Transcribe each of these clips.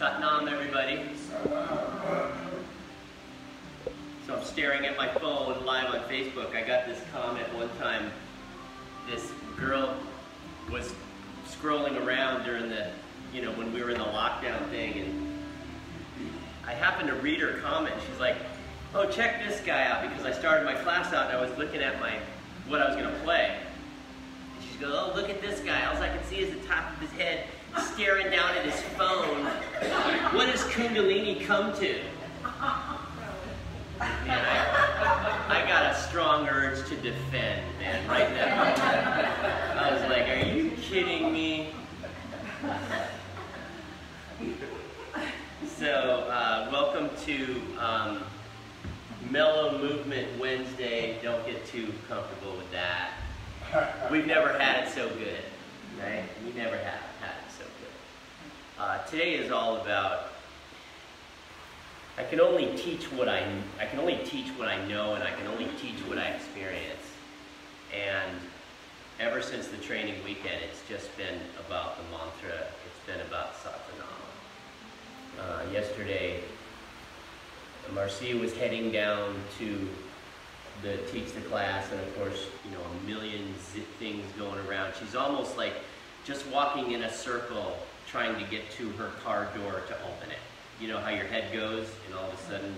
Satnam, everybody. So I'm staring at my phone live on Facebook. I got this comment one time. This girl was scrolling around during the, when we were in the lockdown thing, and I happened to read her comment. She's like, oh, check this guy out, because I started my class out and I was looking at what I was going to play. And she goes, oh, look at this guy. All I can see is the top of his head staring down at his phone. What does Kundalini come to? Man, I got a strong urge to defend, man, right now. I was like, are you kidding me? So, welcome to Mellow Movement Wednesday. Don't get too comfortable with that. We've never had it so good, right? We never have had it so good. Today is all about, I can only teach what I know, and I can only teach what I experience. And ever since the training weekend, it's just been about the mantra. It's been about Satnam. Yesterday, Marcia was heading down to teach the class, and of course, a million things going around. She's almost like just walking in a circle, trying to get to her car door to open it. You know how your head goes, and all of a sudden,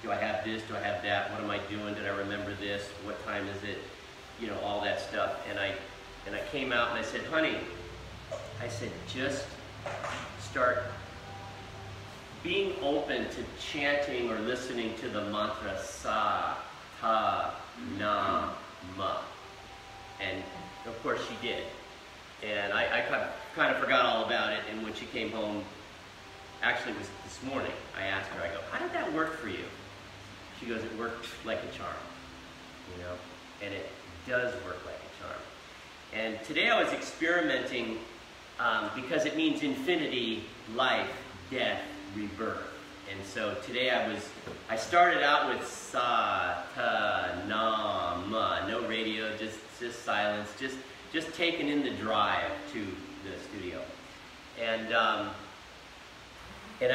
do I have this? Do I have that? What am I doing? Did I remember this? What time is it? All that stuff. And I came out and I said, honey, just start being open to chanting or listening to the mantra Sa, Ta, Na, Ma. And of course she did. And I kind of forgot all about it, and when she came home, actually it was this morning, I asked her, I go, how did that work for you? She goes, it worked like a charm, and it does work like a charm. And today I was experimenting because it means infinity, life, death, rebirth. And so today I started out with Sa, Ta, Na, Ma, no radio, just silence, just taking in the drive to the studio. And I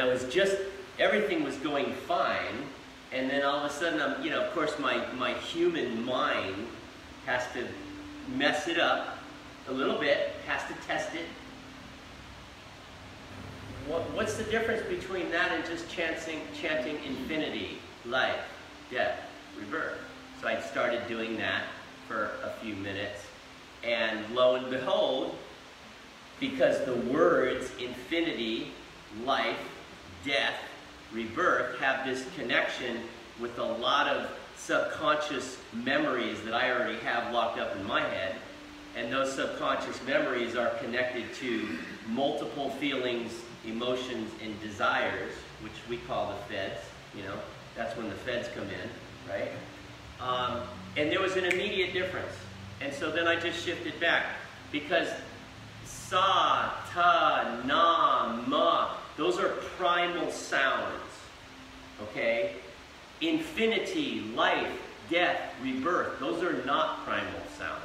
was everything was going fine, and then all of a sudden, of course my human mind has to mess it up a little bit, has to test it. What's the difference between that and just chanting infinity, life, death, rebirth? So I started doing that for a few minutes, and lo and behold, because the words infinity, life, death, rebirth have this connection with a lot of subconscious memories that I already have locked up in my head, and those subconscious memories are connected to multiple feelings, emotions, and desires, which we call the feds. That's when the feds come in, right? And there was an immediate difference. And so then I just shifted back, because Sa, Ta, Na, Ma, those are primal sounds, okay? Infinity, life, death, rebirth, those are not primal sounds.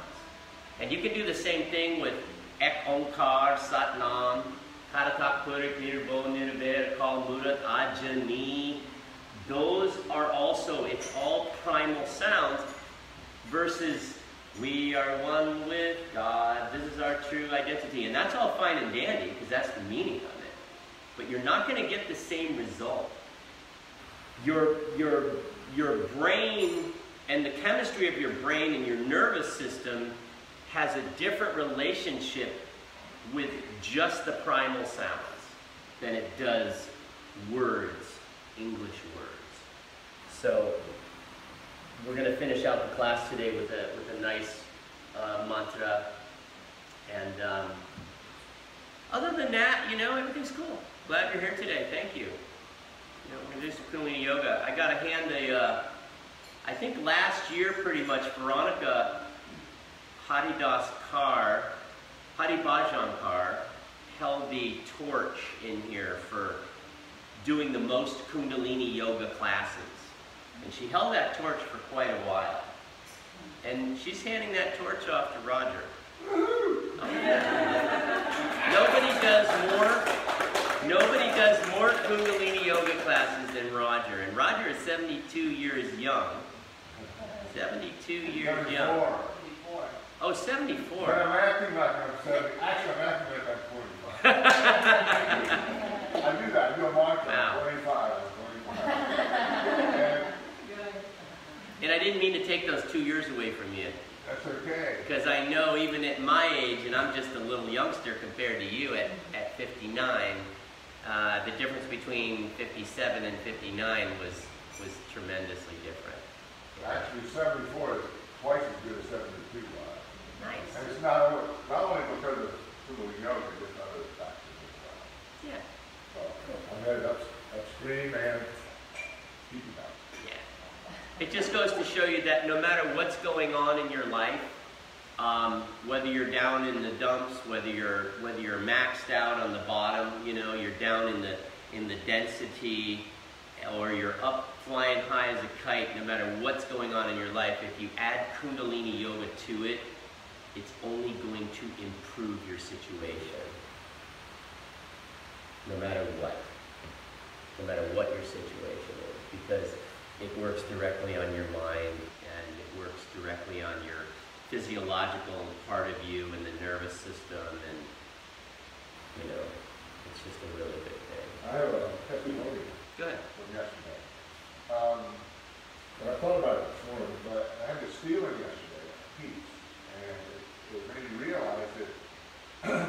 And you can do the same thing with Ek Onkar, Satnam, Karatak Purik, Nirbo, Nirver, Kal Murat, Ajani. Those are also, it's all primal sounds, versus we are one with God, this is our true identity. And that's all fine and dandy, because that's the meaning of it. But you're not going to get the same result. Your brain and the chemistry of your brain and your nervous system has a different relationship with just the primal sounds than it does words, English words. So we're going to finish out the class today with a nice mantra. And other than that, everything's cool. Glad you're here today. Thank you. We're going to do some Kundalini Yoga. I got to hand I think last year pretty much, Veronica Haridas Kar, Hari Bhajan Kar, held the torch in here for doing the most Kundalini Yoga classes. And she held that torch for quite a while. And she's handing that torch off to Roger. Oh, yeah. Nobody Kundalini yoga classes than Roger, and Roger is 72 years young. 72 years young. Oh, 74. But I'm acting like I'm 70. Actually, I'm acting like I'm 45. I do that. I do a mantra. Wow. I'm 45. I'm 45. And I didn't mean to take those 2 years away from you. That's okay. Because I know even at my age, and I'm just a little youngster compared to you at 59, the difference between 57 and 59 was tremendously different. Actually, 74 is twice as good as 72. Nice. And it's not only because of Kundalini yoga, just other factors as well. Yeah. So I'm headed upstream and keeping up. Yeah. It just goes to show you that no matter what's going on in your life, whether you're down in the dumps, whether you're maxed out on the bottom, you know, you're down in the density, or you're up flying high as a kite, no matter what's going on in your life, if you add Kundalini yoga to it, it's only going to improve your situation. No matter what. No matter what your situation is. Because it works directly on your mind, and it works directly on your physiological part of you and the nervous system, and, you know, it's just a really big thing. I have a testimony. Good. From yesterday. And I thought about it this morning, but I had this feeling yesterday of peace, and it made me realize that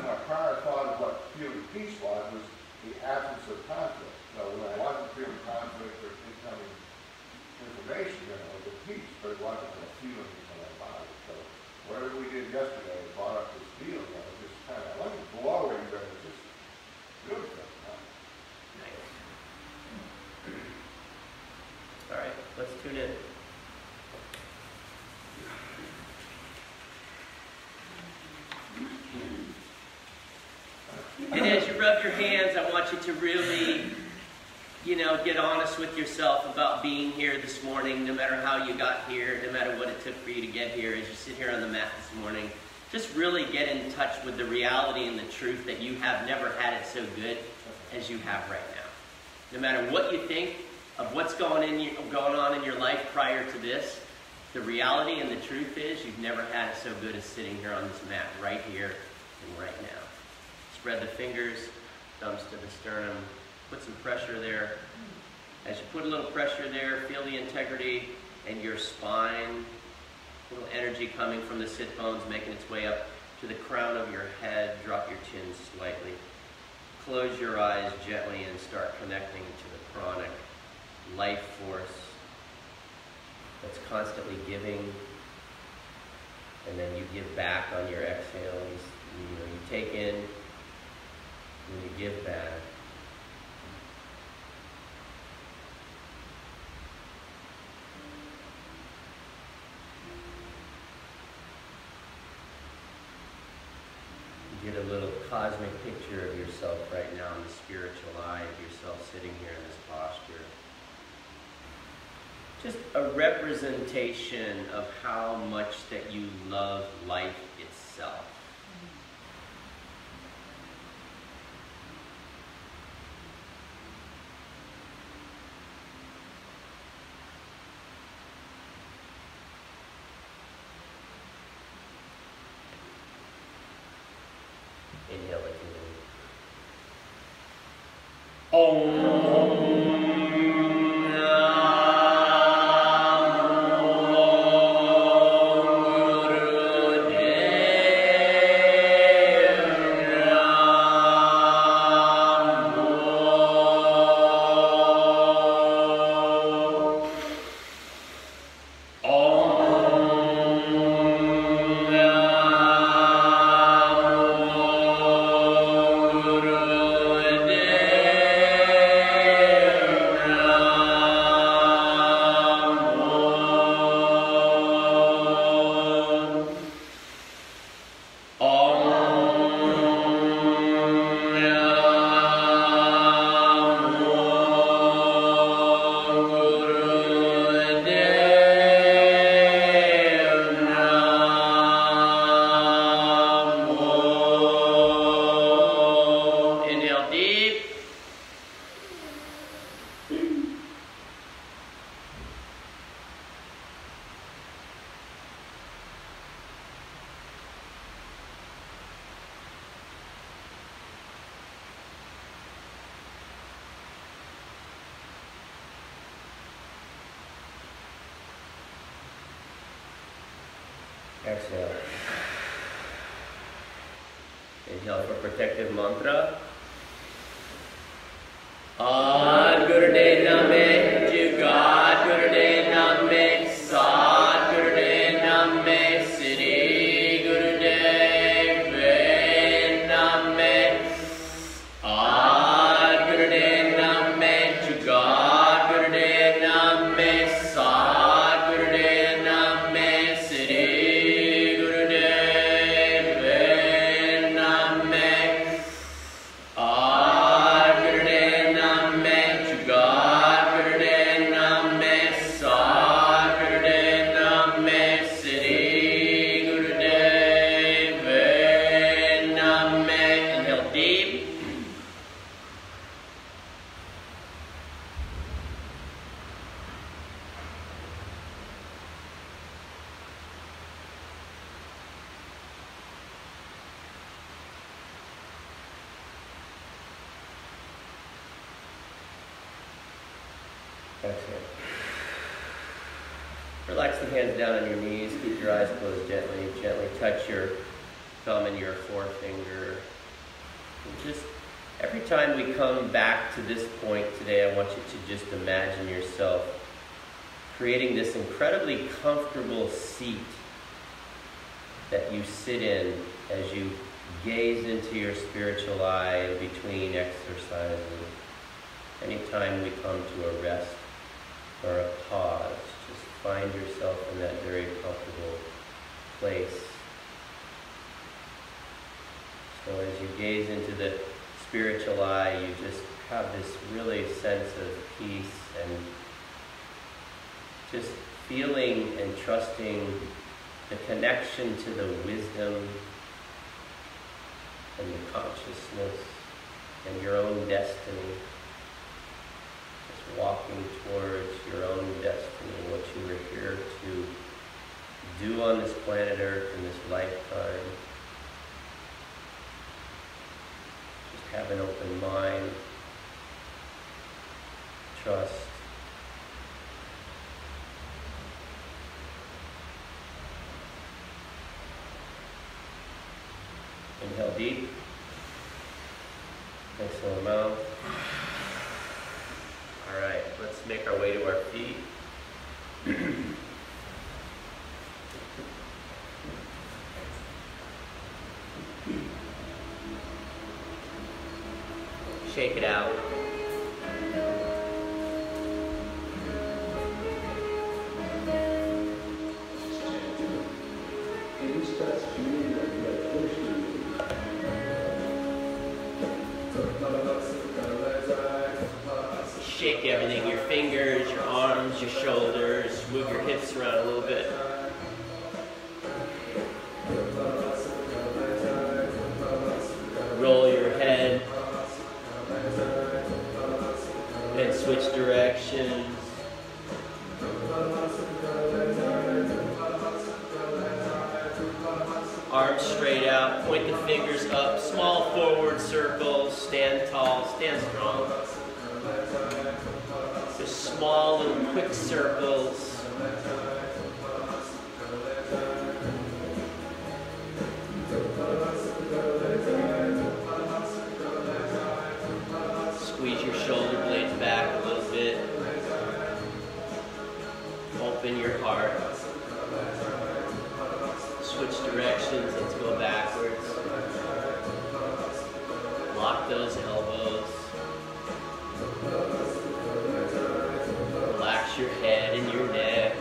my prior thought of what feeling peace was the absence of conflict. So when I wasn't feeling conflict or incoming information, then I was at peace, but it wasn't a feeling in my body. So whatever we did yesterday brought up this feeling. I was just kind of, I wasn't glowing, but it was just good stuff. All right, let's tune in. And as you rub your hands, I want you to really, you know, get honest with yourself about being here this morning, no matter how you got here, no matter what it took for you to get here. As you sit here on the mat this morning, just really get in touch with the reality and the truth that you have never had it so good as you have right now. No matter what you think of what's going on in your life prior to this, the reality and the truth is you've never had it so good as sitting here on this mat right here and right now. Spread the fingers, thumbs to the sternum, put some pressure there. As you put a little pressure there, feel the integrity in your spine, a little energy coming from the sit bones, making its way up to the crown of your head. Drop your chin slightly. Close your eyes gently and start connecting to the pranic life force that's constantly giving, and then you give back on your exhales. You take in and you give back. You get a little cosmic picture of yourself right now in the spiritual eye of yourself sitting here in this posture. Just a representation of how much that you love life itself. Inhale like you mean. Exhale. Inhale for protective mantra. Ad Gurudev Name, Jugat Gurudev Name, Sad Gurudev Name, Siddhi Gurudev Name. Ad Gurudev Name, Jugat Gurudev Name, Sad Gurudev Name, Siddhi Gurudev Name. Ad Gurudev Name, Jugat Gurudev Name, Sad Gurudev Name, Siddhi Gurudev Name. Inhale deep. Exhale. Relax the hands down on your knees. Keep your eyes closed gently. Gently touch your thumb and your forefinger. And just every time we come back to this point today, I want you to just imagine yourself creating this incredibly comfortable seat that you sit in as you gaze into your spiritual eye in between exercises. Anytime we come to a rest or a pause, just find yourself in that very comfortable place. So as you gaze into the spiritual eye, you just have this really sense of peace and just feeling and trusting the connection to the wisdom and the consciousness and your own destiny. Just walking towards your own destiny, what you were here to do on this planet Earth in this lifetime. Just have an open mind, trust. Inhale deep. Exhale mouth. All right, let's make our way to our feet. Shake it out. Shake everything, your fingers, your arms, your shoulders, move your hips around a little bit. Roll your head and switch directions. Arms straight out, point the fingers up, small forward circles, stand tall, stand strong. Just small little quick circles. Squeeze your shoulder blades back a little bit. Open your heart. Switch directions, let's go backwards. Lock those elbows. Relax your head and your neck.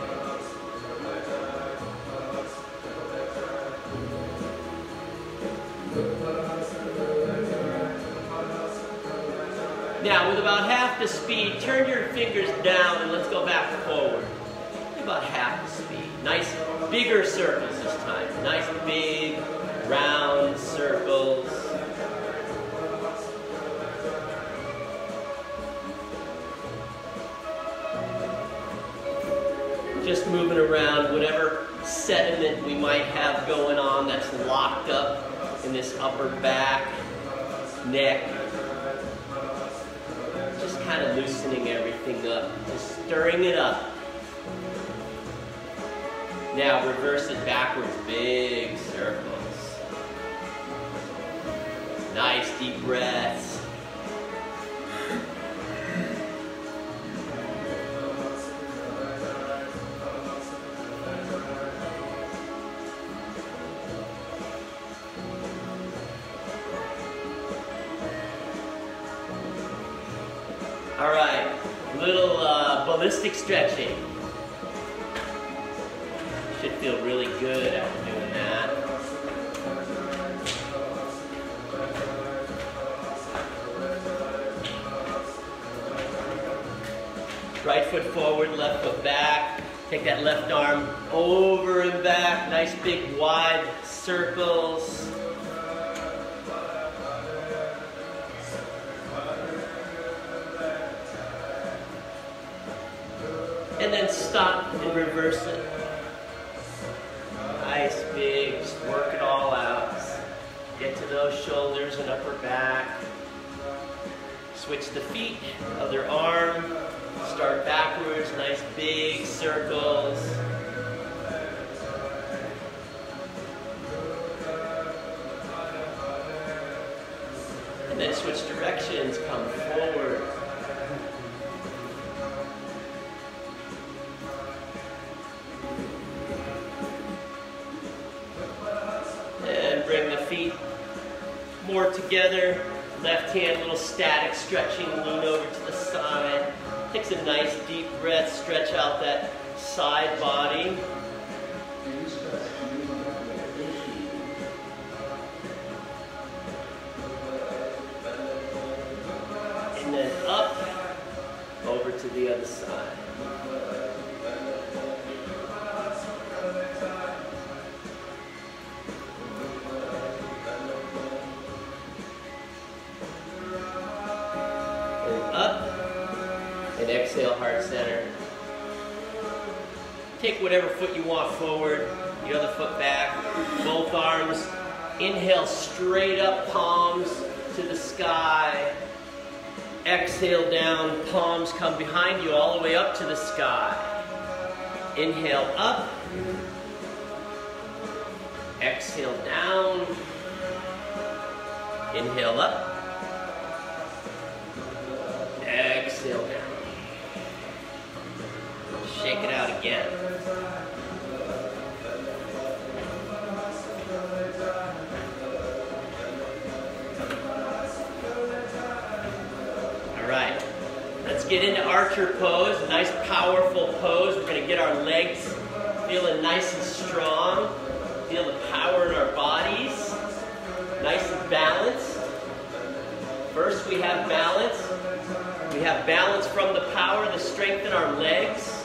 Now, with about half the speed, turn your fingers down and let's go back forward. About half the speed. Nice, bigger circles this time. Nice, big, round circles. Just moving around whatever sediment we might have going on that's locked up in this upper back, neck. Just kind of loosening everything up, just stirring it up. Now reverse it backwards, big circles. Nice deep breaths. All right, little ballistic stretching. Should feel really good after doing that. Right foot forward, left foot back. Take that left arm over and back. Nice big wide circles. And then stop and reverse it. Nice big, just work it all out. Get to those shoulders and upper back. Switch the feet, other arm. Start backwards, nice big circles. And then switch directions, come forward. And bring the feet more together. Left hand, little static stretching, lean over to the side. Take some nice deep breaths, stretch out that side body. And then up, over to the other side. And up. And exhale, heart center. Take whatever foot you want forward, the other foot back, both arms. Inhale, straight up, palms to the sky. Exhale down, palms come behind you all the way up to the sky. Inhale up. Exhale down. Inhale up. Exhale down. Shake it out again. All right, let's get into archer pose. A nice powerful pose. We're going to get our legs feeling nice and strong. Feel the power in our bodies. Nice and balanced. First we have balance. We have balance from the power, the strength in our legs.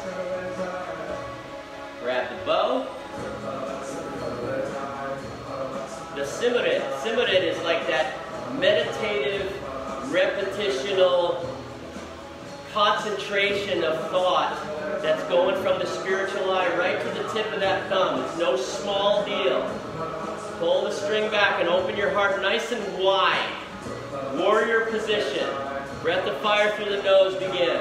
Grab the bow. The Simurit. Simurit is like that meditative, repetitional concentration of thought that's going from the spiritual eye right to the tip of that thumb. It's no small deal. Pull the string back and open your heart nice and wide. Warrior position. Breath of fire through the nose, begin.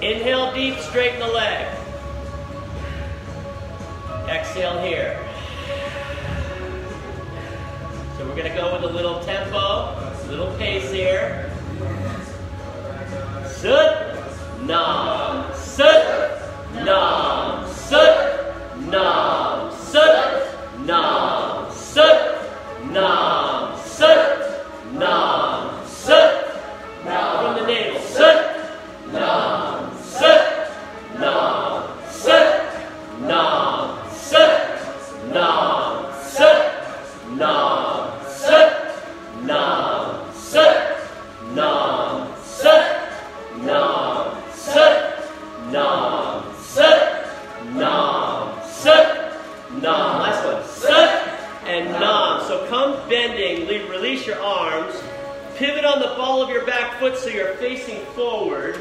Inhale deep, straighten the leg. Exhale here. So we're going to go with a little tempo, a little pace here. Sut, nam, sut, nam, sut, nam, sut, nam, sut, nam, sut, nam. release your arms. Pivot on the ball of your back foot so you're facing forward.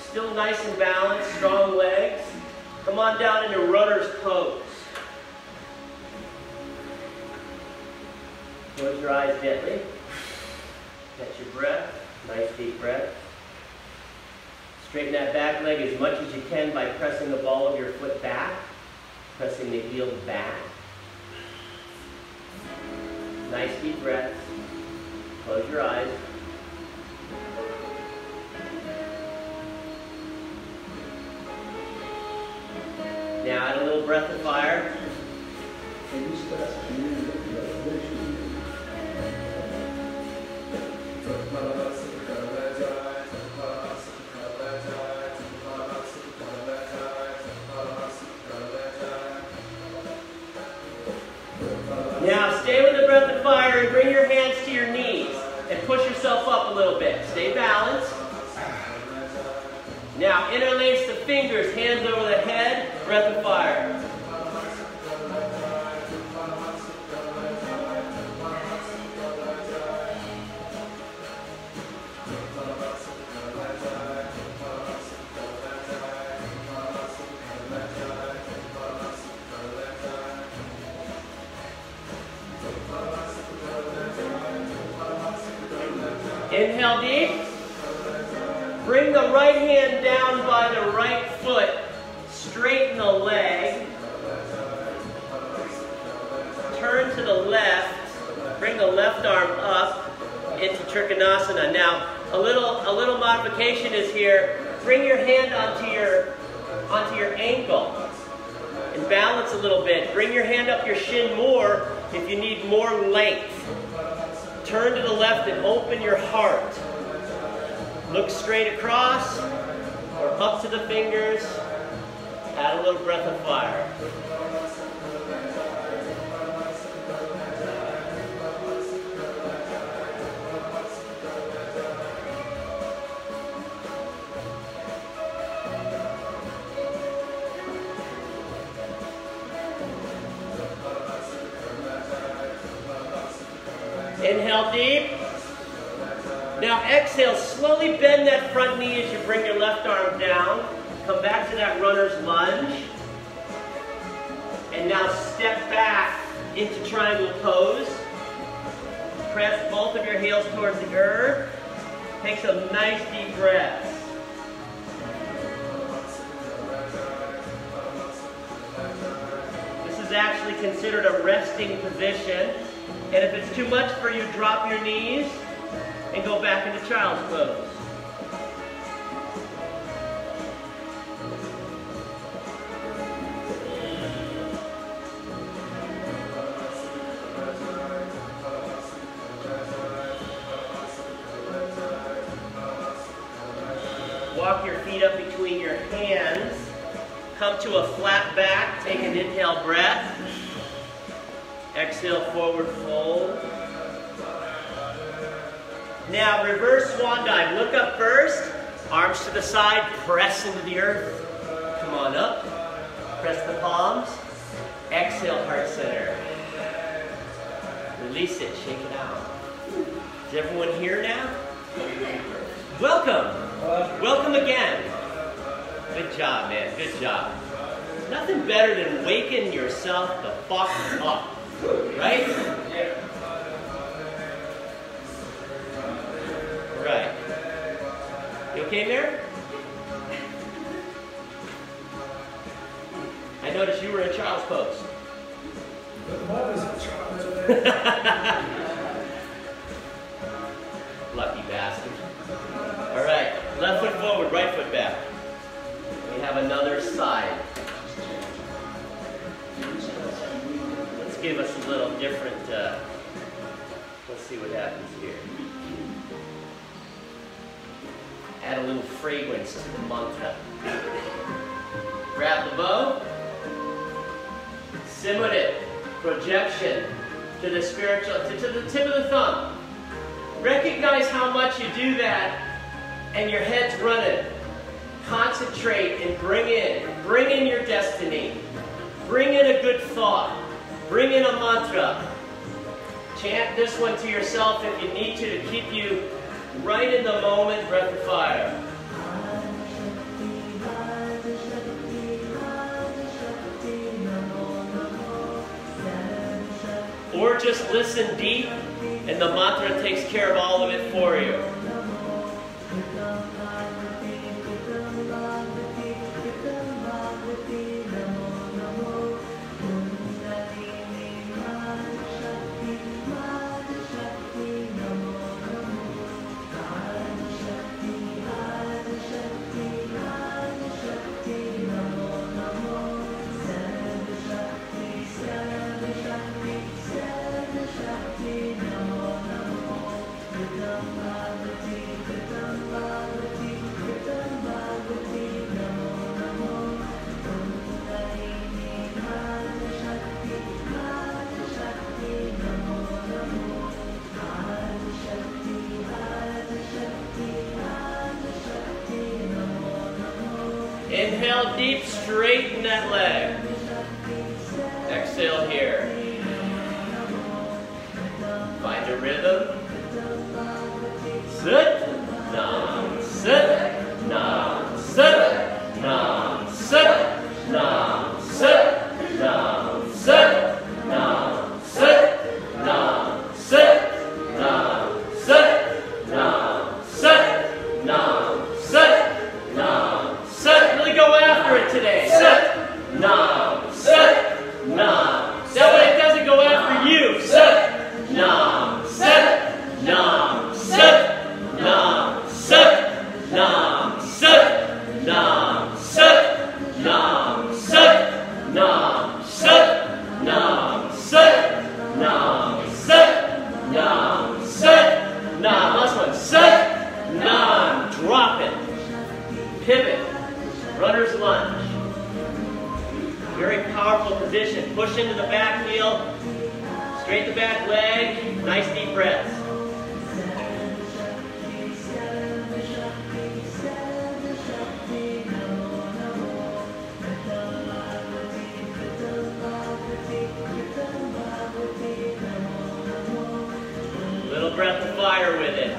Still nice and balanced, strong legs. Come on down into runner's pose. Close your eyes gently. Catch your breath. Nice deep breath. Straighten that back leg as much as you can by pressing the ball of your foot back. Pressing the heel back. Nice deep breath. Close your eyes. Now add a little breath of fire. Now stay with the breath of fire and bring your hands to your knees and push yourself up a little bit. Stay balanced. Now interlace the fingers, hands over the head, breath of fire. Inhale deep. Bring the right hand down by the right foot. Straighten the leg. Turn to the left. Bring the left arm up into Trikonasana. Now, a little modification is here. Bring your hand onto your ankle and balance a little bit. Bring your hand up your shin more if you need more length. Turn to the left and open your heart. Look straight across or up to the fingers. Add a little breath of fire. Inhale deep. Now exhale, slowly bend that front knee as you bring your left arm down. Come back to that runner's lunge. And now step back into triangle pose. Press both of your heels towards the earth. Take some nice deep breaths. This is actually considered a resting position. And if it's too much for you, drop your knees and go back into child's pose. Walk your feet up between your hands. Come to a flat back. Take an inhale breath. Exhale, forward fold. Now, reverse swan dive. Look up first. Arms to the side. Press into the earth. Come on up. Press the palms. Exhale, heart center. Release it. Shake it out. Is everyone here now? Welcome. Welcome again. Good job, man. Good job. Nothing better than waking yourself the fuck up. Right? Yeah. Right. You okay there? I noticed you were in child's pose. I'm always in child's pose. Lucky bastard. All right. Left foot forward, right foot back. We have another side. Give us a little different, let's see what happens here. Add a little fragrance to the mantra. Grab the bow. Simudit, projection to the spiritual, to the tip of the thumb. Recognize how much you do that and your head's running. Concentrate and bring in your destiny. Bring in a good thought. Bring in a mantra. Chant this one to yourself if you need to keep you right in the moment, breath of fire. Or just listen deep and the mantra takes care of all of it for you. Inhale deep, straighten that leg. Exhale here. Find a rhythm. Sit, nam, sit, nam, sit, nam, sit, nam, sit, nam, sit, nam, sit, nam, sit, nam, sit, nam, sit, nam, sit, nam, sit. Really go after it today. Sit, nam, sit, nam. That way it doesn't go after you. Sit, nam, sit, nam, sit, nam, sit, nam, sit, nam, sit, nam, sit, nam, sit, nam, sit, nam, sit, nam, sit, nam. Last one. Sit, nam. Drop it. Pivot. Runner's lunge. Very powerful position. Push into the back heel. Straight the back leg. Nice deep breaths. Little breath of fire with it.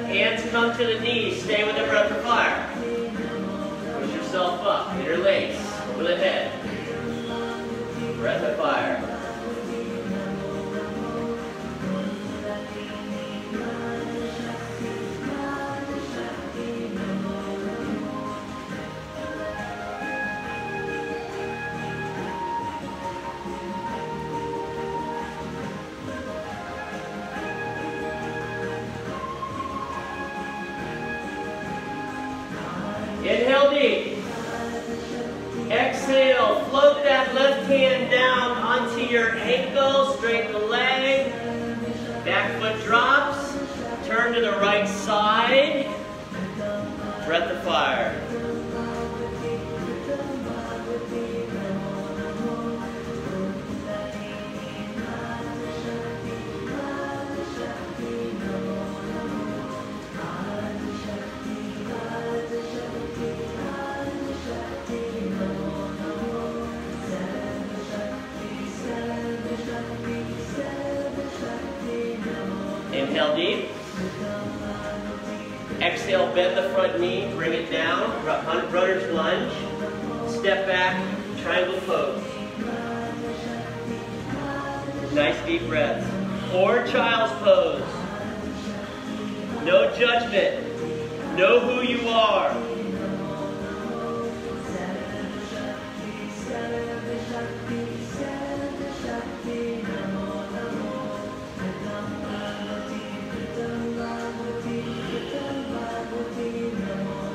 Hands come to the knees. Stay with the breath of fire. Push yourself up. Interlace. Over the head. Breath of fire. Inhale deep. Exhale. Float that left hand down onto your ankle. Straighten the leg. Back foot drops. Turn to the right side. Breath of fire. Inhale deep. Exhale, bend the front knee, bring it down. Runner's lunge. Step back, triangle pose. Nice deep breaths. Or child's pose. No judgment. Know who you are.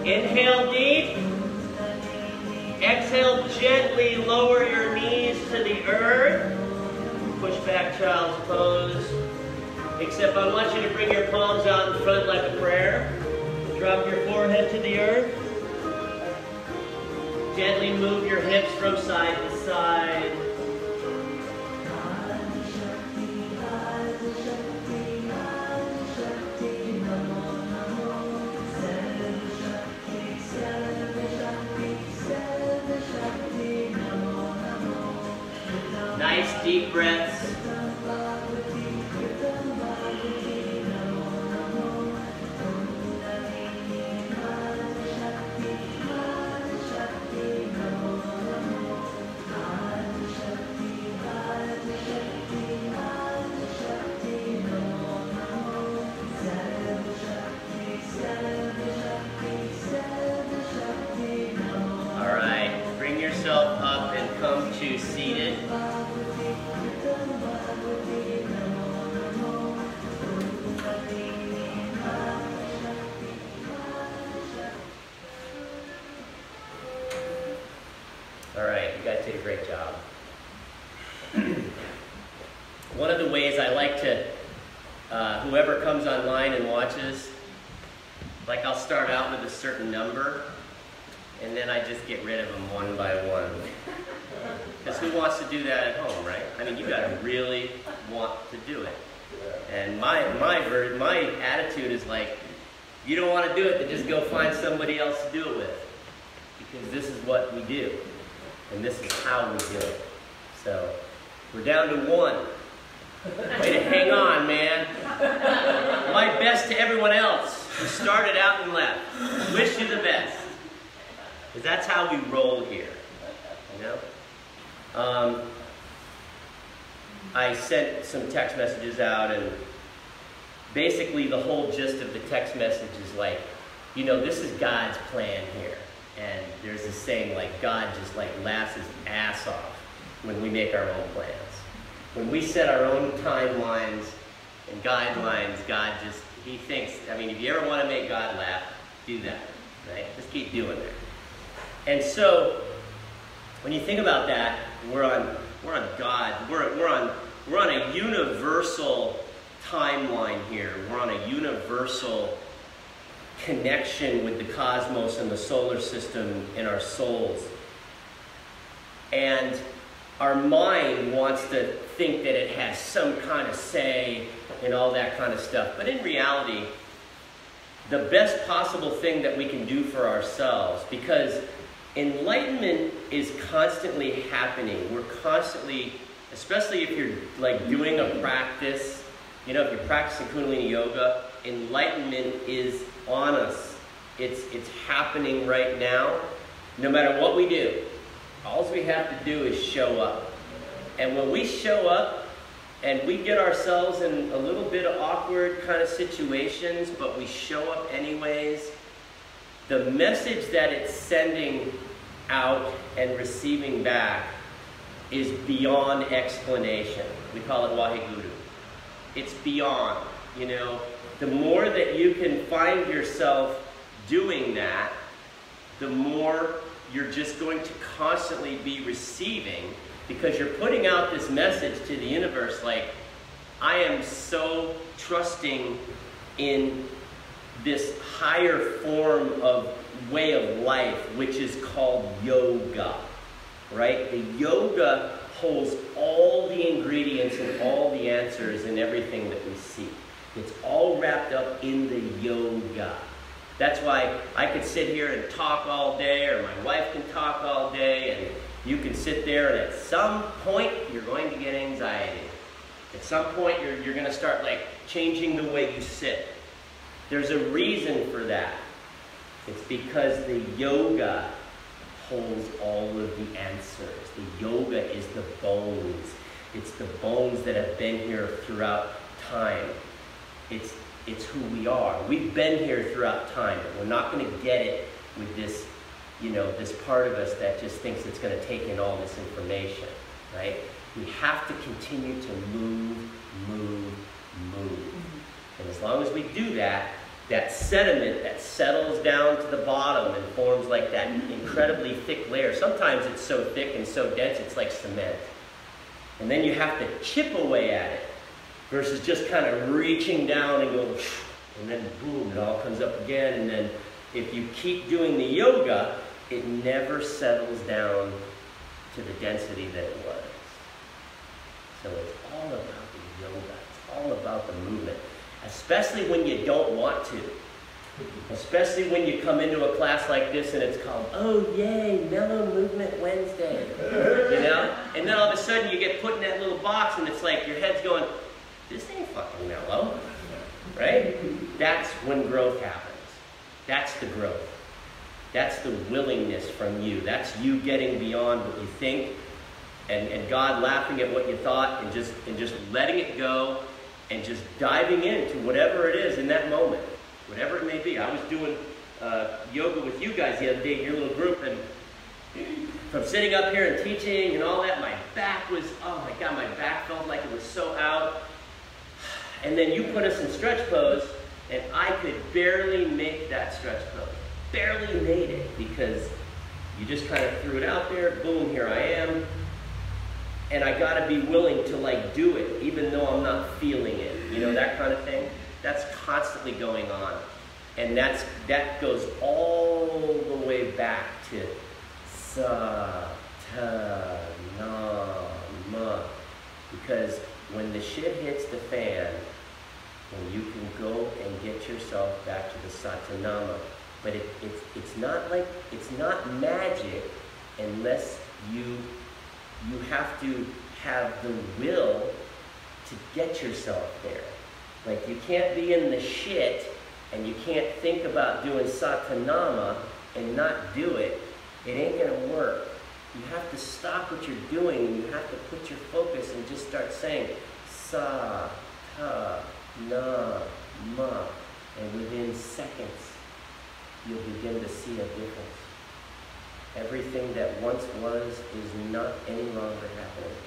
Inhale deep. Exhale, gently lower your knees to the earth. Push back child's pose. Except I want you to bring your palms out in front like a prayer. Drop your forehead to the earth. Gently move your hips from side to side. Nice deep breaths. All right, bring yourself up and come to seated. All right, you guys did a great job. One of the ways I like to, whoever comes online and watches, like I'll start out with a certain number, and then I just get rid of them one by one. Because who wants to do that at home, right? I mean, you got to really want to do it. And my attitude is like, you don't want to do it, then just go find somebody else to do it with. Because this is what we do. And this is how we do it. So, we're down to 1. Way to hang on, man. My best to everyone else who started out and left. Wish you the best. Because that's how we roll here. You know? I sent some text messages out, and basically the whole gist of the text message is like, you know, this is God's plan here. And there's this saying, like, God just like laughs his ass off when we make our own plans. When we set our own timelines and guidelines, God just, he thinks, I mean, if you ever want to make God laugh, do that, right? Just keep doing that. And so, when you think about that, we're on God. We're on a universal timeline here. We're on a universal connection with the cosmos and the solar system in our souls. And our mind wants to think that it has some kind of say and all that kind of stuff. But in reality, the best possible thing that we can do for ourselves, because enlightenment is constantly happening. We're constantly, especially if you're like doing a practice, you know, if you're practicing Kundalini Yoga, enlightenment is on us. It's happening right now. No matter what we do, all we have to do is show up. And when we show up and we get ourselves in a little bit of awkward kind of situations, but we show up anyways, the message that it's sending out and receiving back is beyond explanation. We call it Waheguru. It's beyond, you know. The more that you can find yourself doing that, the more you're just going to constantly be receiving, because you're putting out this message to the universe like, I am so trusting in this higher form of way of life, which is called yoga, right? The yoga holds all the ingredients and all the answers in everything that we see. It's all wrapped up in the yoga. That's why I could sit here and talk all day, or my wife can talk all day, and you can sit there, and at some point, you're going to get anxiety. At some point, you're going to start like changing the way you sit. There's a reason for that. It's because the yoga holds all of the answers. The yoga is the bones. It's the bones that have been here throughout time. It's who we are. We've been here throughout time, but we're not going to get it with this, you know, this part of us that just thinks it's going to take in all this information, right? We have to continue to move. And as long as we do that, that sediment that settles down to the bottom and forms like that incredibly thick layer. Sometimes it's so thick and so dense, it's like cement. And then you have to chip away at it, versus just kind of reaching down and go, and then boom, it all comes up again. And then if you keep doing the yoga, it never settles down to the density that it was. So it's all about the yoga. It's all about the movement, especially when you don't want to. Especially when you come into a class like this and it's called, oh yay, Mellow Movement Wednesday, you know? And then all of a sudden you get put in that little box and it's like your head's going, this ain't fucking mellow, right? That's when growth happens. That's the growth. That's the willingness from you. That's you getting beyond what you think and God laughing at what you thought and just letting it go and just diving into whatever it is in that moment. Whatever it may be. I was doing yoga with you guys the other day in your little group, and from sitting up here and teaching and all that, my back was, oh my God, my back felt like it was so out. And then you put us in stretch pose, and I could barely make that stretch pose. Barely made it, because you just kind of threw it out there, boom, here I am. And I gotta be willing to like do it, even though I'm not feeling it. You know, that kind of thing. That's constantly going on. And that goes all the way back to sa, ta, na, ma. Because when the shit hits the fan, then you can go and get yourself back to the satanama. But it's not magic unless you have to have the will to get yourself there. Like, you can't be in the shit and you can't think about doing satanama and not do it. It ain't gonna work. You have to stop what you're doing and you have to put your focus and just start saying sa, ta, na, ma. And within seconds, you'll begin to see a difference. Everything that once was is not any longer happening.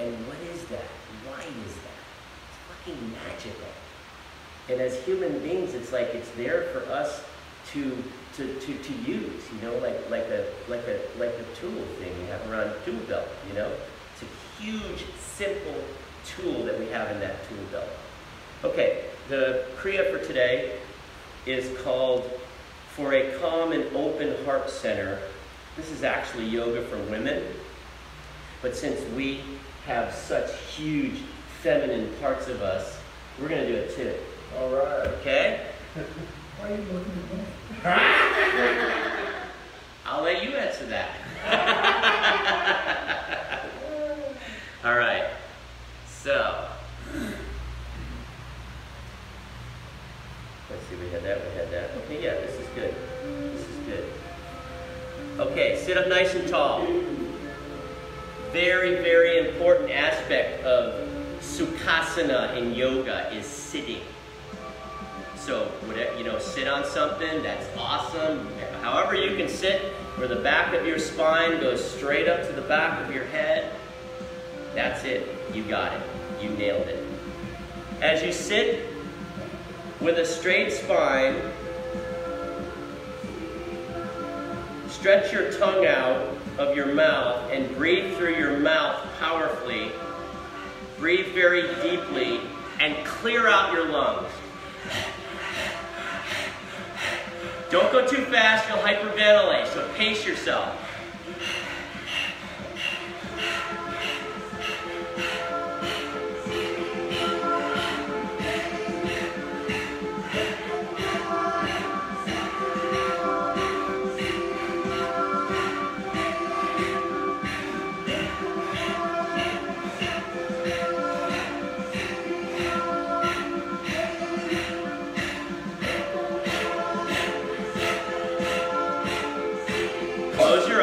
And what is that? Why is that? Fucking magical. And as human beings, it's like it's there for us to use, you know, like a tool thing you have around a tool belt, you know. It's a huge, simple tool that we have in that tool belt. Okay, the Kriya for today is called For a Calm and Open Heart Center. This is actually yoga for women, but since we have such huge feminine parts of us, we're going to do it too. All right. Okay? Why are you looking at me? I'll let you answer that. All right. So, let's see, we had that. Okay, yeah, this is good. This is good. Okay, sit up nice and tall. Very, very important aspect of Sukhasana in yoga is sitting. So, whatever, you know, sit on something, that's awesome. However you can sit, where the back of your spine goes straight up to the back of your head, that's it. You got it. You nailed it. As you sit with a straight spine, stretch your tongue out of your mouth and breathe through your mouth powerfully. Breathe very deeply and clear out your lungs. Don't go too fast, you'll hyperventilate, so pace yourself. Close your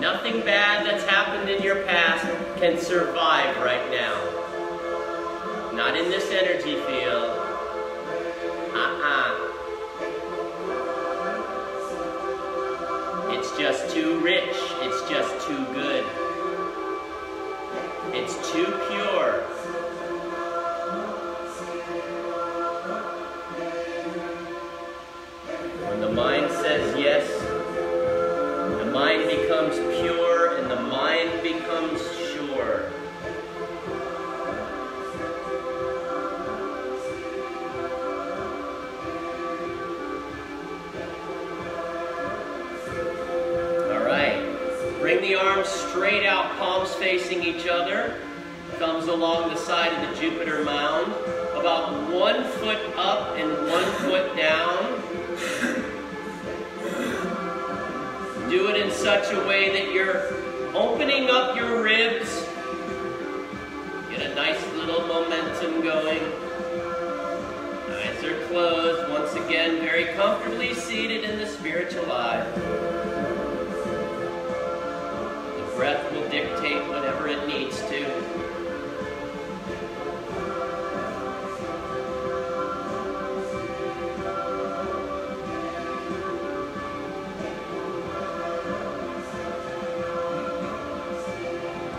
Nothing bad that's happened in your past can survive right now. Not in this energy field. It's just too rich. It's just too good. It's too pure. When the mind says yes, the mind becomes pure and the mind becomes sure. Bring the arms straight out, palms facing each other. Thumbs along the side of the Jupiter mound. About 1 foot up and 1 foot down. Do it in such a way that you're opening up your ribs. Get a nice little momentum going. Eyes are closed. Once again, very comfortably seated in the spiritual eye. Breath will dictate whatever it needs to.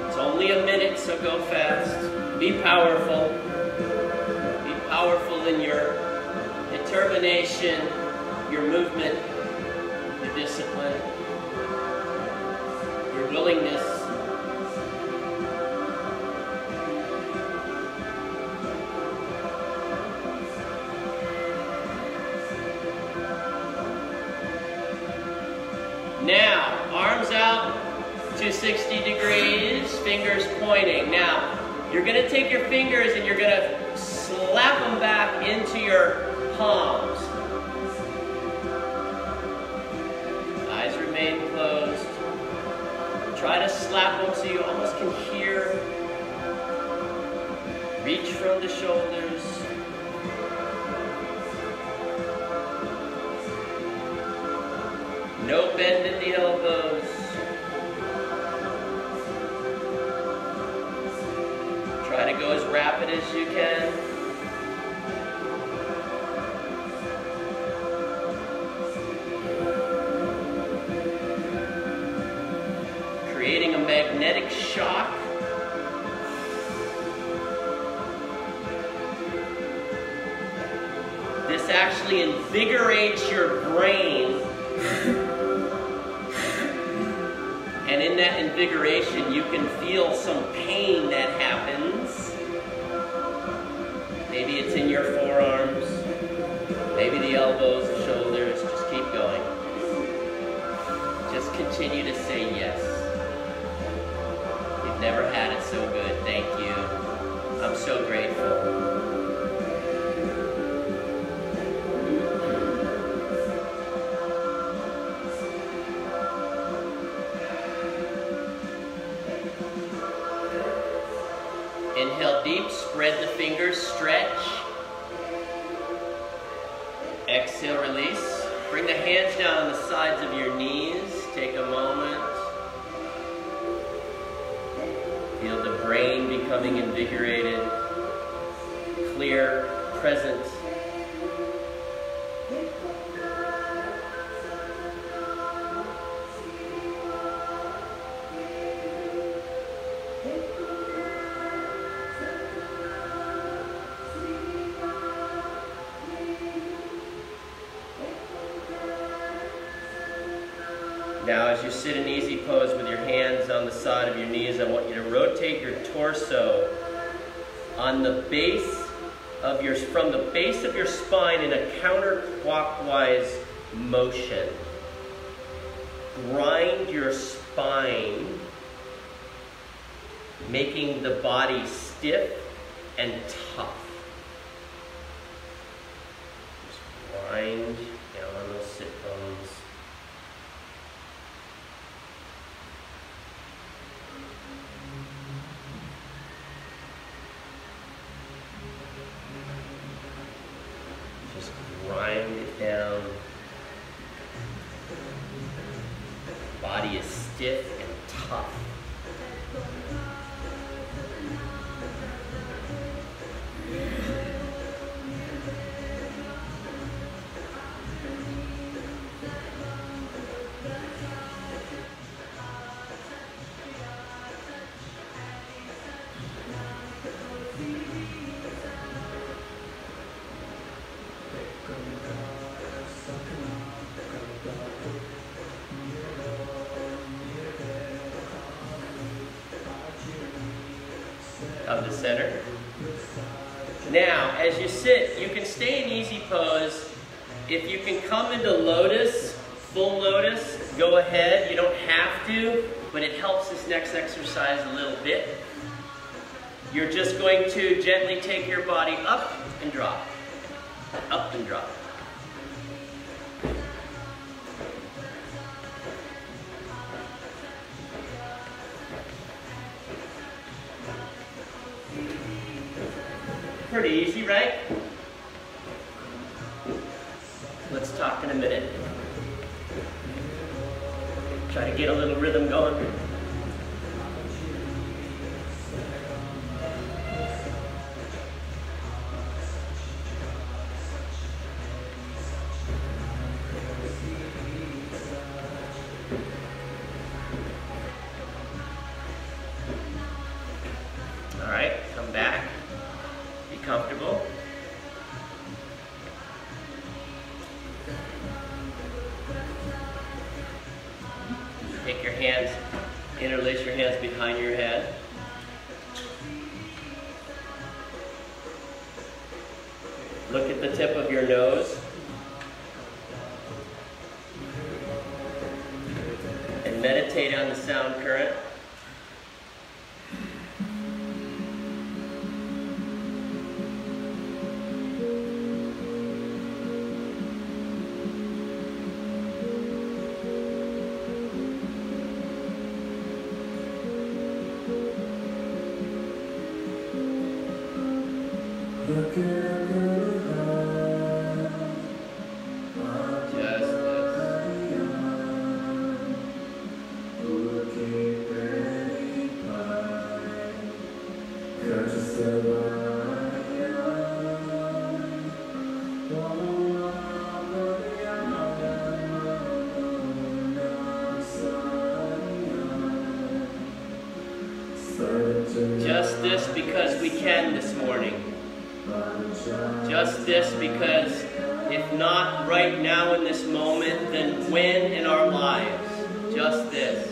It's only a minute, so go fast. Be powerful. Be powerful in your determination, your movement, your discipline. Willingness. Now, arms out to 60 degrees, fingers pointing. Now, you're going to take your fingers and you're going to slap them back into your palms. Eyes remain closed. Try to slap them so you almost can hear. Reach from the shoulders. No bend in the elbows. Try to go as rapid as you can. Creating a magnetic shock. This actually invigorates your brain. And in that invigoration, you can feel some pain that happens. Maybe it's in your forearms, maybe the elbows, the shoulders. Just keep going. Just continue to say yes. You've never had it so good. Thank you. I'm so grateful. Inhale deep, spread the fingers, stretch. Exhale, release. Bring the hands down on the sides of your knees. Take a moment. Feel the brain becoming invigorated, clear, present. Now, as you sit in easy pose with your hands on the side of your knees, I want you to rotate your torso on the base of from the base of your spine in a counterclockwise motion. Grind your spine, making the body stiff and tough. Just grind down on those sit bones. Grind it down. body is stiff and tough. Of the center. Now, as you sit, you can stay in easy pose. If you can come into lotus, full lotus, go ahead. You don't have to, but it helps this next exercise a little bit. You're just going to gently take your body up and drop. Up and drop. Pretty easy, right? Let's talk in a minute. Try to get a little rhythm going. All right, come back. Be comfortable. Take your hands, interlace your hands behind your head. Look at the tip of your nose. And meditate on the sound current. Just this because we can this morning. Just this because if not right now in this moment, then when in our lives? Just this.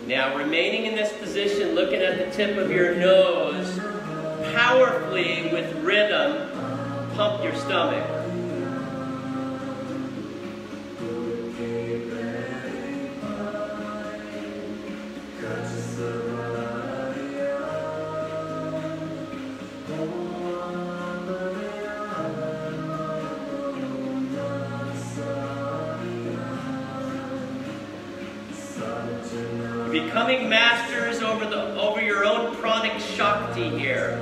Now, remaining in this position, looking at the tip of your nose, powerfully with rhythm, pump your stomach. Becoming masters over your own pranic shakti here.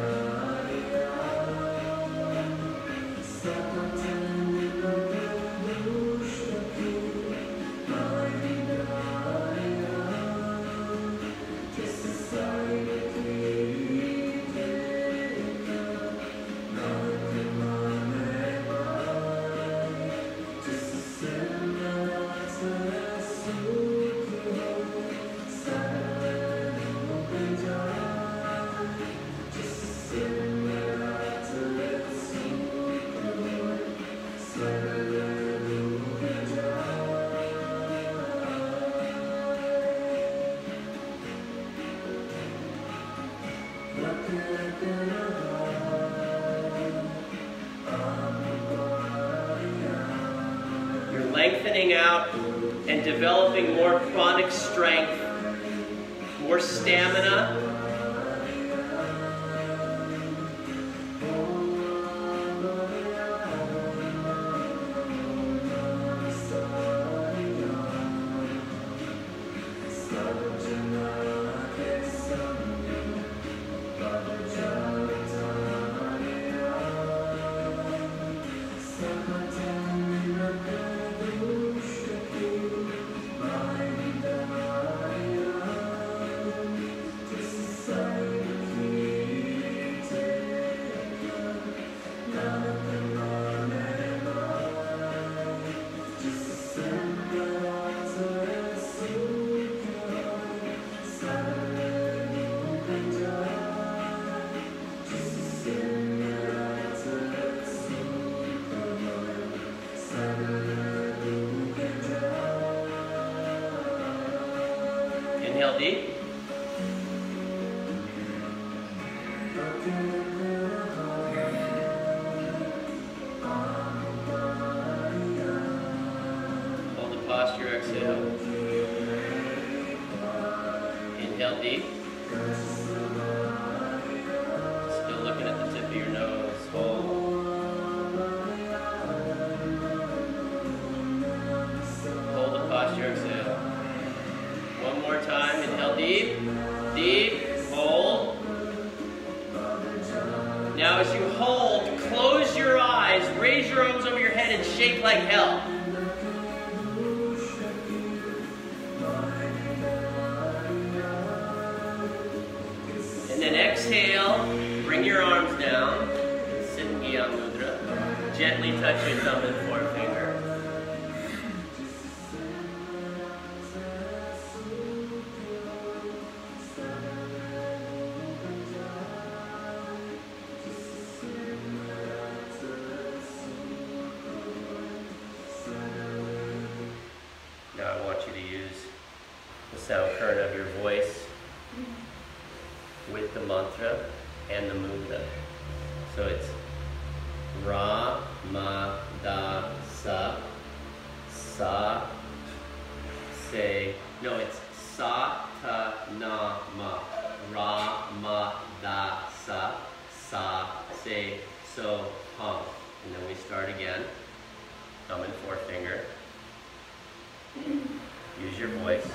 lengthening out and developing more chronic strength, more stamina. Inhale deep. Hold the posture, exhale. Inhale deep. Still looking at the tip of your nose. Hold. Hold the posture, exhale. One more time, inhale deep, deep, hold. Now as you hold, close your eyes, raise your arms over your head and shake like hell. And then exhale, bring your arms down, sit in Gyan Mudra. Gently touch your thumb and forefinger. Now I want you to use the sound current of your voice with the mantra and the mudra. So it's Ra, Ma, Da, Sa, Sa, Se. No, it's Sa, Ta, Na, Ma. Ra, Ma, Da, Sa, Sa, Se, So, Hum. And then we start again. Thumb and forefinger. Use your voice.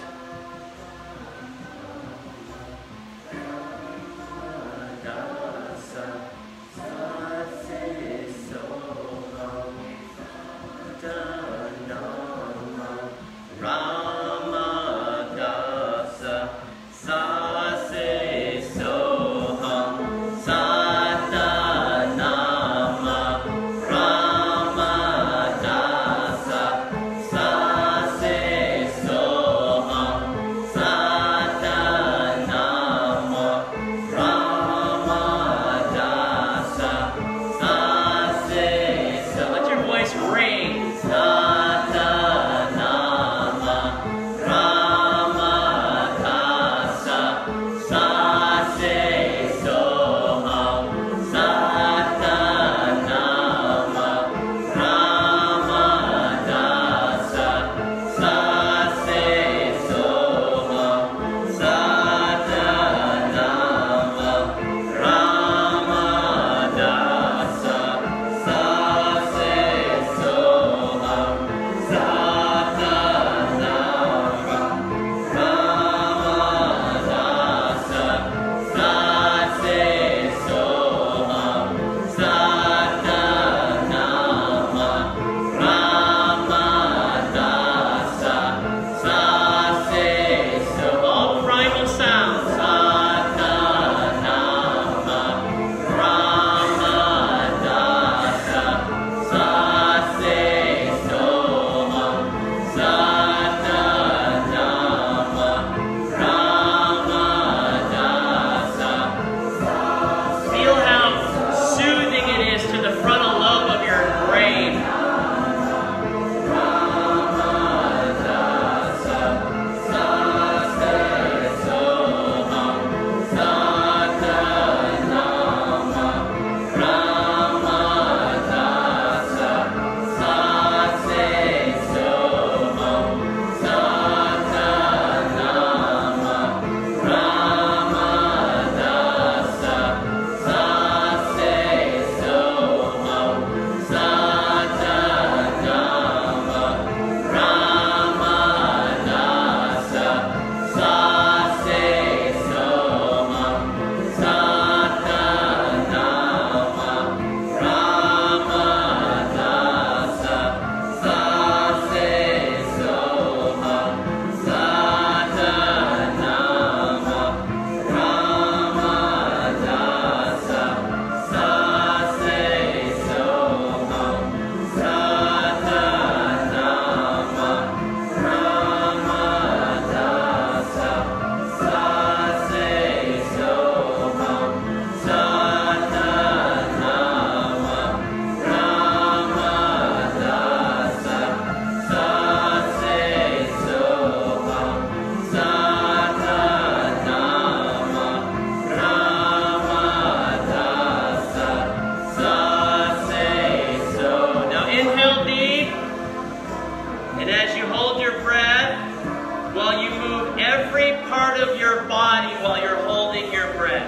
And as you hold your breath, while you move every part of your body while you're holding your breath.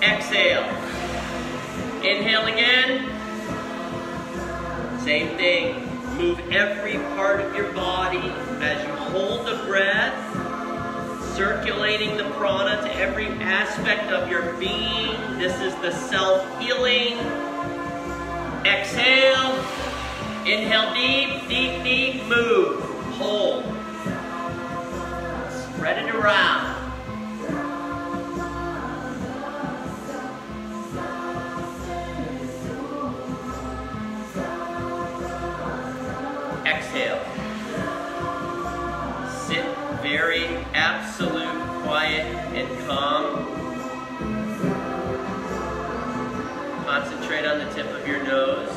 Exhale. Inhale again. Same thing. Move every part of your body as you hold the breath, circulating the prana to every aspect of your being. This is the self-healing. Exhale. Inhale deep, deep, deep. Move. Hold. Spread it around. Exhale. Sit very absolute, quiet, and calm. Concentrate on the tip of your nose.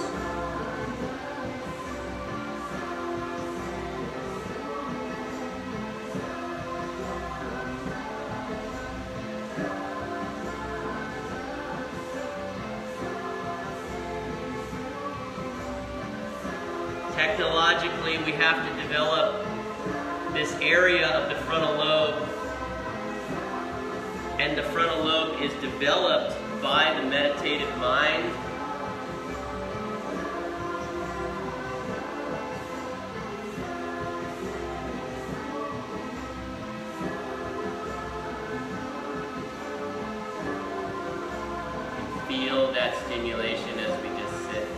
Technologically, we have to develop this area of the frontal lobe, and the frontal lobe is developed by the meditative mind. Feel that stimulation as we just sit.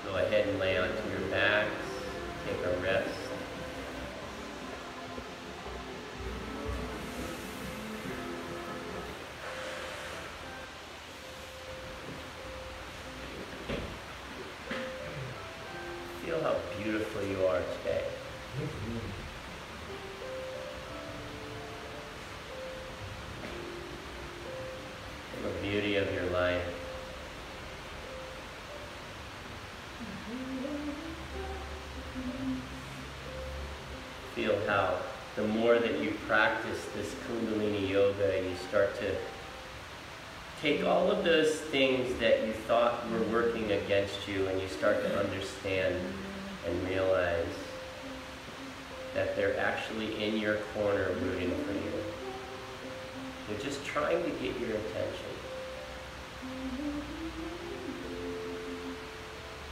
Go ahead and lay onto your backs. Take a rest. Feel how beautiful you are today. Feel the beauty of your life. Feel how the more that you practice this Kundalini Yoga, you start to take all of those things that you thought were working against you, and you start to understand and realize that they're actually in your corner rooting for you. They're just trying to get your attention.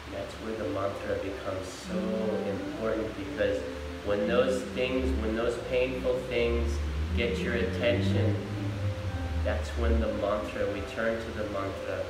And that's where the mantra becomes so important, because when those things, when those painful things get your attention, that's when the mantra, we turn to the mantra.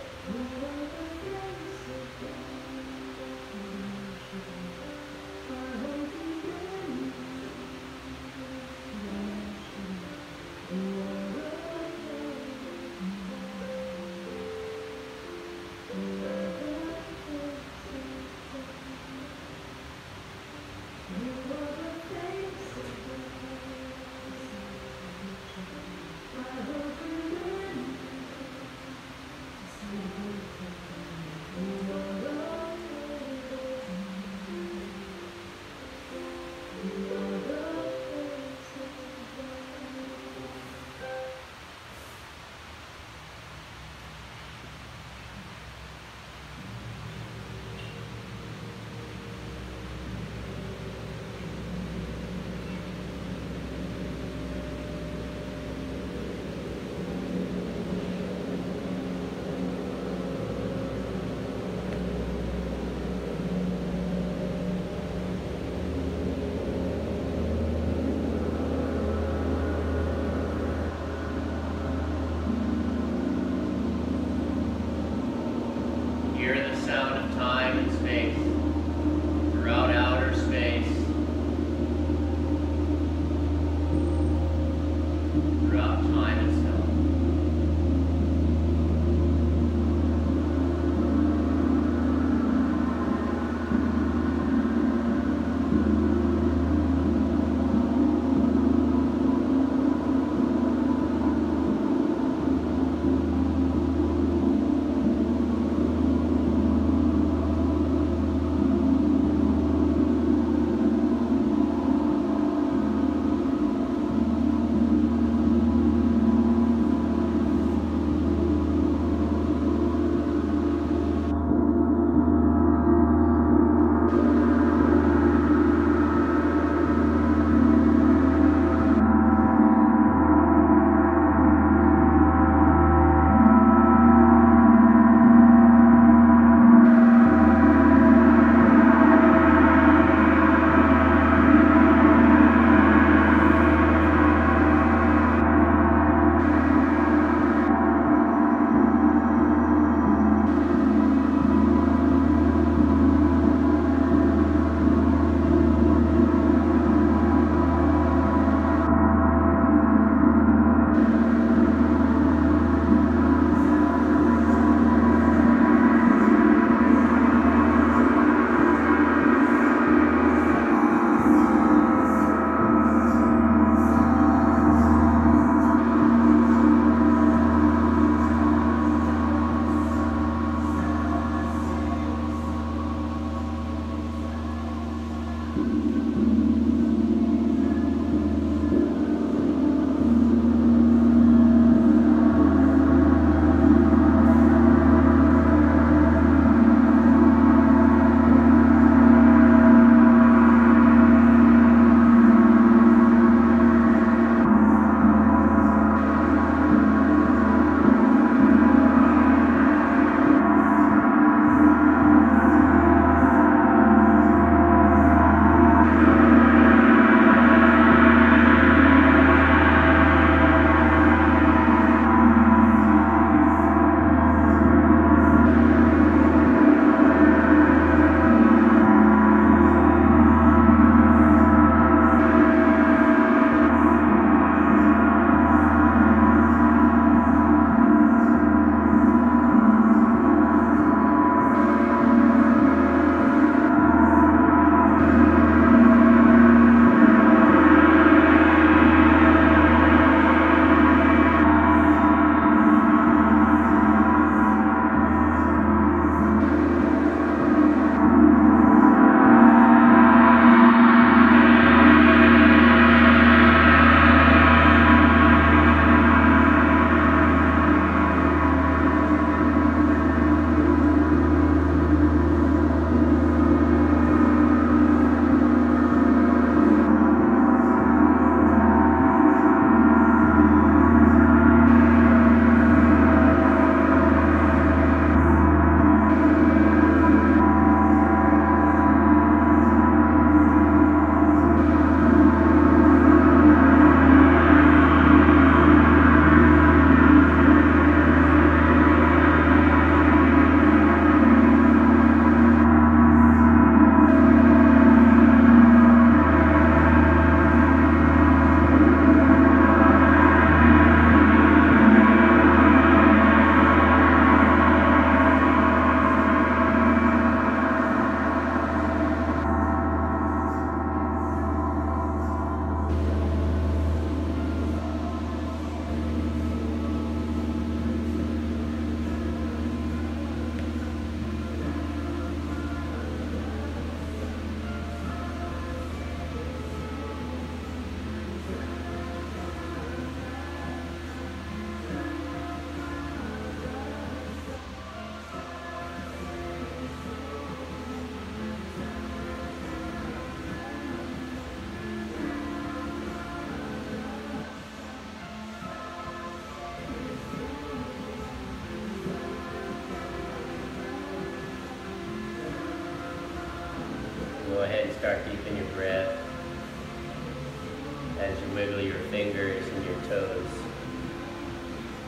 as you wiggle your fingers and your toes,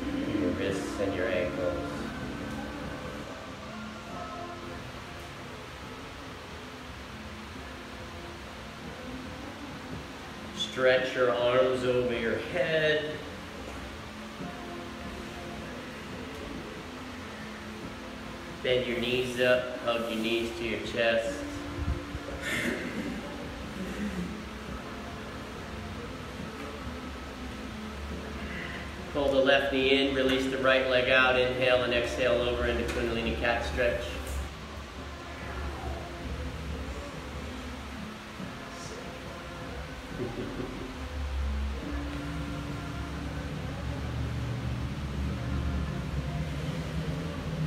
and your wrists and your ankles. Stretch your arms over your head. Bend your knees up, hug your knees to your chest. Pull the left knee in, release the right leg out, inhale and exhale over into Kundalini cat stretch.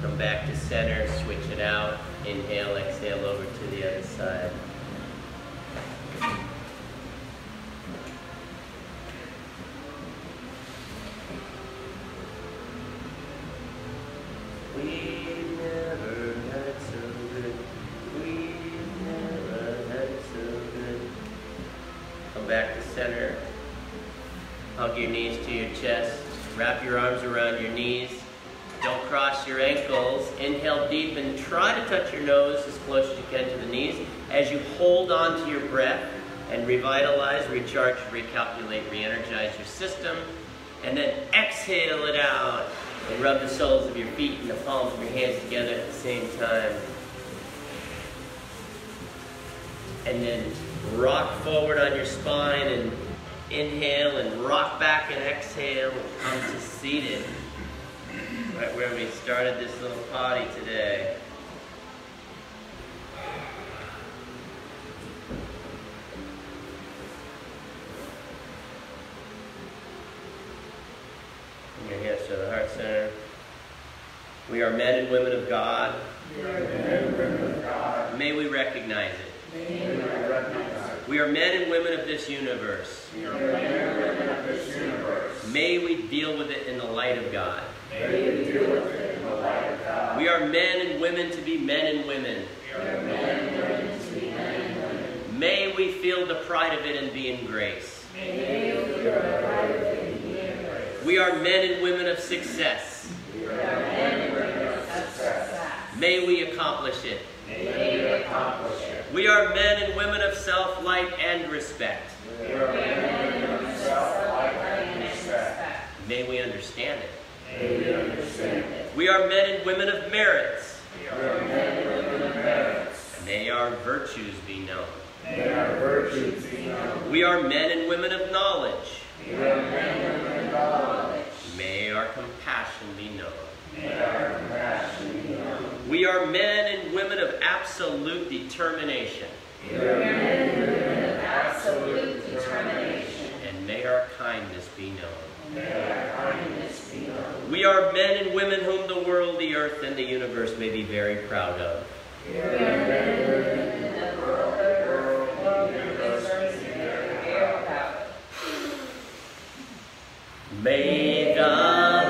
Come back to center, switch it out, inhale, exhale over to the other side. We've never had it so good. We've never had it so good. Come back to center. Hug your knees to your chest. Wrap your arms around your knees. Don't cross your ankles. Inhale deep and try to touch your nose as close as you can to the knees as you hold on to your breath and revitalize, recharge, recalculate, re-energize your system. And then exhale it out and rub the soles of your feet and the palms of your hands together at the same time. And then rock forward on your spine and inhale and rock back and exhale and come to seated. Right where we started this little potty today. Bring your hands to the heart center. We are men and women of God. May we recognize it. We are men and women of this universe. May we deal with it in the light of God. We are men and women to be men and women. May we feel the pride of it and be in grace. We are men and women of success. May we accomplish it. We are men and women of self-light and respect. May we understand it. We are men and women of merits. May our virtues be known. We are men and women of knowledge. May our compassion be known. We are men and women of absolute determination. And may our kindness be known. We are men and women whom the world, the earth, and the universe may be very proud of. May the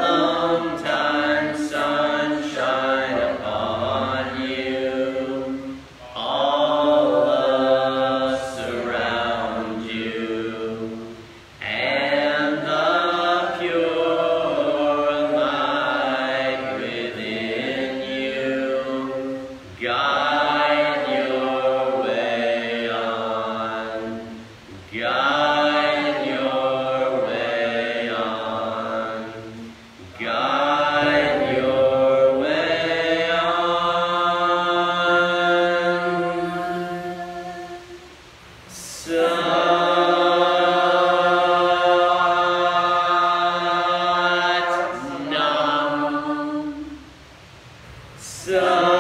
long-time sun shine upon you, all us around you, and the pure light within you guide your way on, guide your way on, guide your way on. Sat Nam.